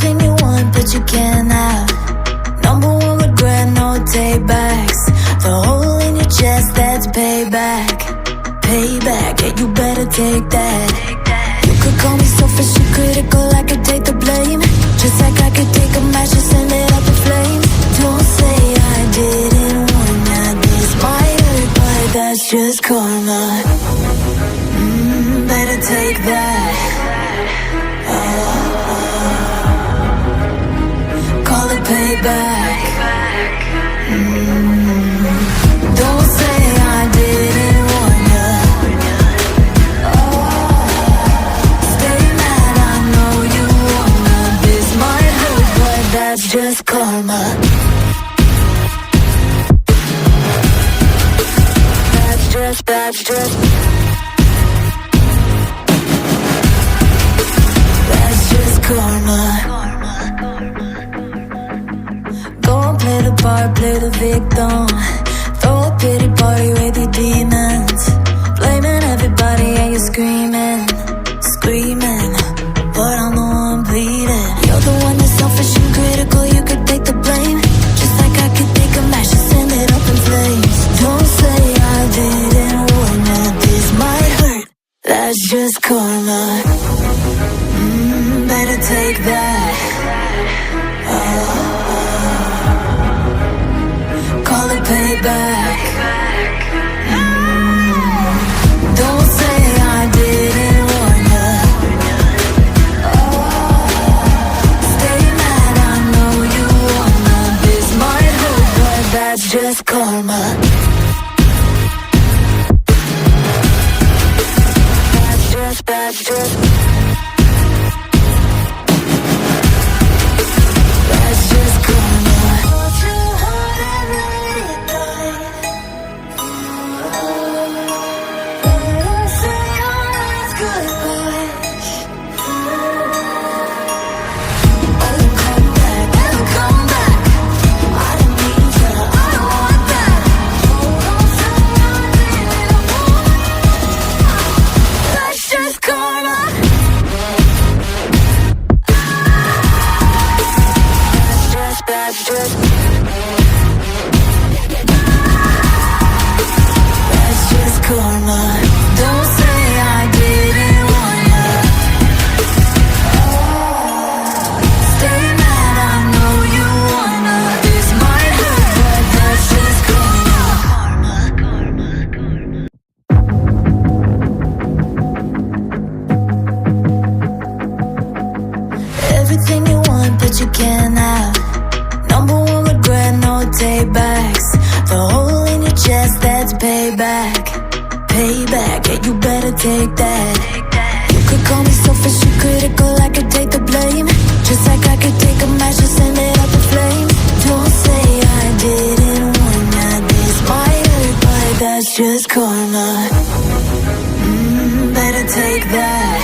Everything you want, but you can't have. Number one regret, no takebacks. The hole in your chest, that's payback. Payback, yeah, you better take that. You could call me selfish and critical, I could take the blame. Just like I could take a match and send it up in flames. Don't say I didn't warn ya. This might hurt, but that's just karma. Better take that. Call it payback. Don't say I didn't warn ya. Stay mad, I know you wanna. This might hurt, but that's just karma. That's just karma. Go and play the part, play the victim. Throw a pity party with your demons. Blaming everybody and you're screaming. But I'm the one bleeding. You're the one that's selfish and critical, you could take the blame. Just like I could take a match and send it up in flames. Don't say I didn't warn ya. This might hurt, that's just karma. Better take that. Call it payback. Don't say I didn't warn ya. Stay mad, I know you wanna. This might hurt, but that's just karma. That's just karma. Hold too hard and let it die. Don't say our last goodbyes. It'll come back. I didn't mean to, I don't want that. Don't say I didn't warn you. That's just karma. That's just karma. Don't say I didn't warn ya. Stay mad, I know you wanna. This might hurt, but that's just karma. Everything you want, but you can't have. Number one regret, no takebacks. The hole in your chest, that's payback. Payback, yeah, you better take that. You could call me selfish and critical, I could take the blame. Just like I could take a match and send it up in flames. Don't say I didn't warn ya. This might hurt, but that's just karma. Better take that.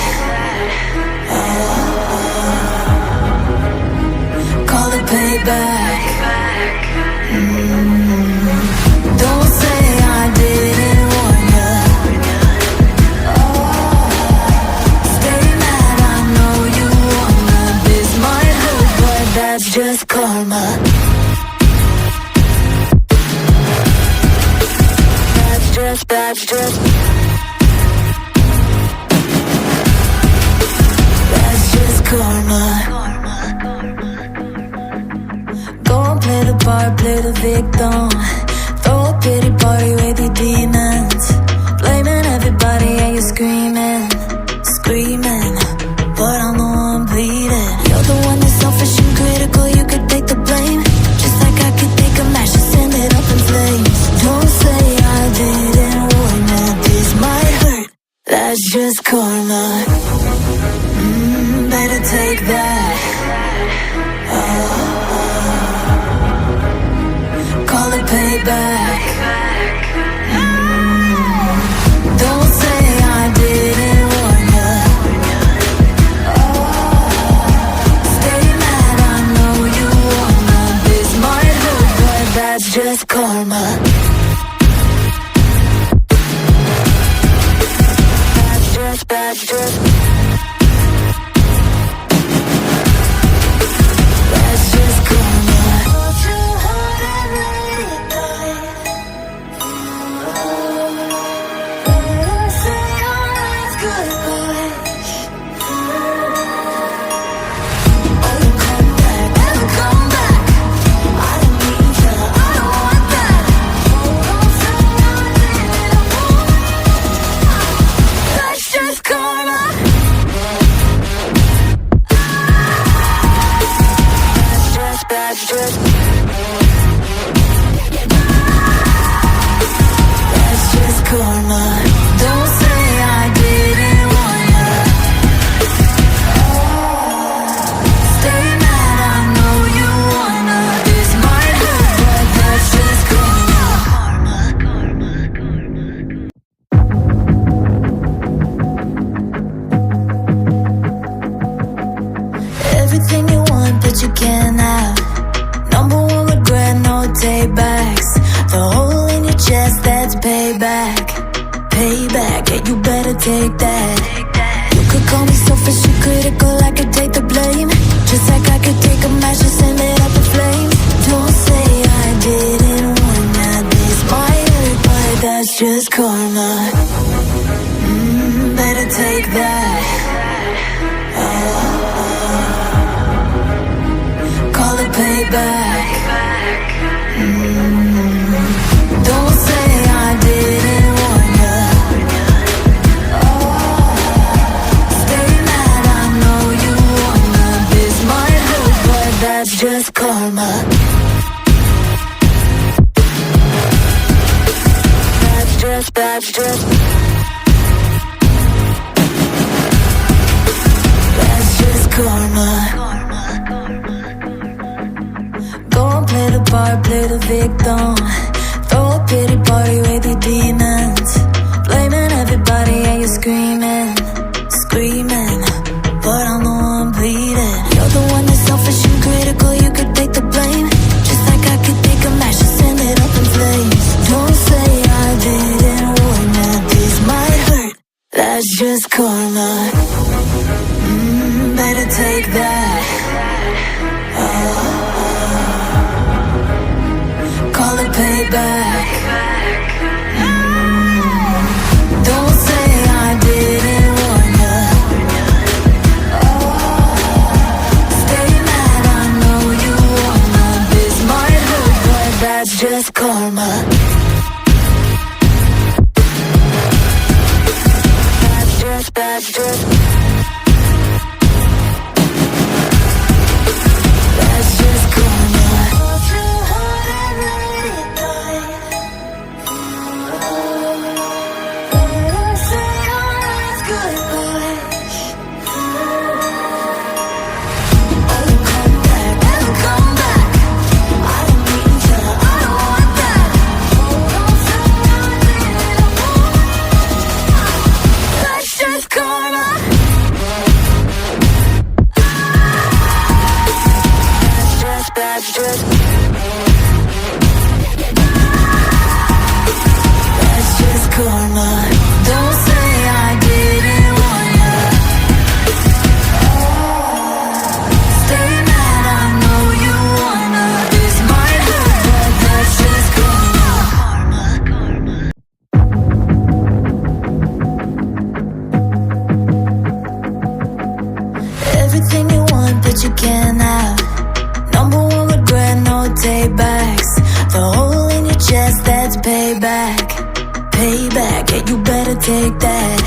Call it payback. Don't say I didn't warn ya. Stay mad, I know you wanna. This might hurt, but that's just karma. That's just karma. Go and play the part, play the victim. Throw a pity party with your demons. Blaming everybody and you're screaming. But I'm the one bleeding. You're the one that's selfish and critical, you could take the blame. Just like I could take a match and send it up in flames. Don't say I didn't warn ya. This might hurt, that's just karma. Better take that. Call it payback. Don't say I didn't warn ya. Stay mad, I know you wanna. This might hurt, but that's just karma. That's just payback. Yeah, you better take that. You could call me selfish and critical, I could take the blame. Just like I could take a match and send it up in flames. Don't say I didn't warn ya. This might hurt, but that's just karma. Better take that. Call it payback. Don't say I didn't warn ya. Stay mad, I know you wanna. This might hurt, but that's just karma. That's just karma. Go and play the part, play the victim. Throw a pity party with your demons. Blaming everybody and you're screaming, screaming. But I'm the one bleeding. You're the one that's selfish and critical, you could take the blame. Just like I could take a match and send it up in flames. Don't say I didn't warn ya. This might hurt, that's just karma. Better take that. Call it payback. Don't say I didn't warn ya. Stay mad, I know you wanna. This might hurt, but that's just karma. That's just karma. That's just karma. Don't say I didn't warn ya. Stay mad, I know you wanna. This might hurt, but that's just karma. Everything you want, but you can't have. Number one regret, no take backs. The hole in your chest, that's payback. Payback, yeah, you better take that.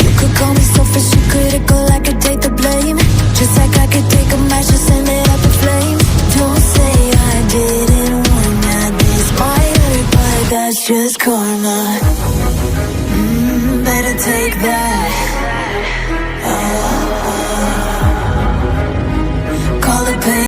You could call me selfish and critical, I could take the blame. Just like I could take a match and send it up in flames. Don't say I didn't warn ya. This might hurt, but that's just karma. Better take that. Call it pay.